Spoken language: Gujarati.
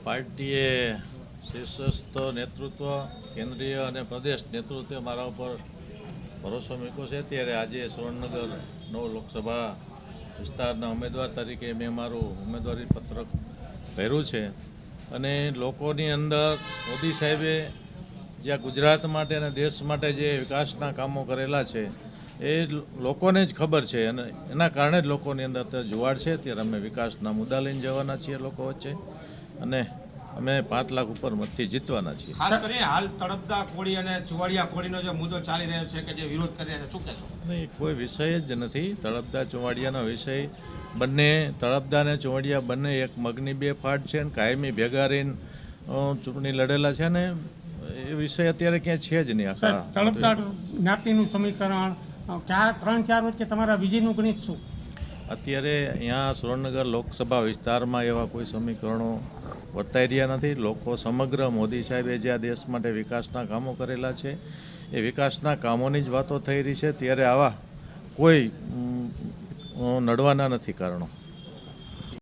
પાર્ટીએ શીર્ષસ્થ નેતૃત્વ, કેન્દ્રીય અને પ્રદેશ નેતૃત્વે મારા ઉપર ભરોસો મૂક્યો છે. ત્યારે આજે સુરેન્દ્રનગર 9 લોકસભા વિસ્તારના ઉમેદવાર તરીકે મેં મારું ઉમેદવારી પત્રક ભર્યું છે અને લોકોની અંદર મોદી સાહેબે જ્યાં ગુજરાત માટે અને દેશ માટે જે વિકાસના કામો કરેલા છે એ લોકોને જ ખબર છે અને એના કારણે જ લોકોની અંદર જુવાડ છે. ત્યારે અમે વિકાસના મુદ્દા લઈને જવાના છીએ લોકો વચ્ચે અને અમે 5 લાખ ઉપર મતથી જીતવાના છીએ. ખાસ કરીને હાલ તળપદા કોળી અને ચુવાડિયા કોળીનો જે મુદ્દો ચાલી રહ્યો છે કે જે વિરોધ કરી રહ્યા છે, શું કહેશો? નહીં, કોઈ વિષય જ નથી. તળપદા ચુવાડિયાનો વિષય બંને, તળપદા અને ચુવાડિયા બંને એક મગની 2 ફાટ છે અને કાયમી ભેગા રહીને ચૂંટણી લડેલા છે ને એ વિષય અત્યારે ક્યાંય છે જ નહીં. આખા તળપદા જ્ઞાતિનું સમીકરણ 3-4 વચ્ચે તમારા વિજયનું ગણિત શું? અત્યારે અહીંયા સુરેન્દ્રનગર લોકસભા વિસ્તારમાં એવા કોઈ સમીકરણો વર્તાઈ રહ્યા નથી. લોકો સમગ્ર મોદી સાહેબે જે આ દેશ માટે વિકાસના કામો કરેલા છે એ વિકાસના કામોની જ વાતો થઈ રહી છે. ત્યારે આવા કોઈ નડવાના નથી કારણો.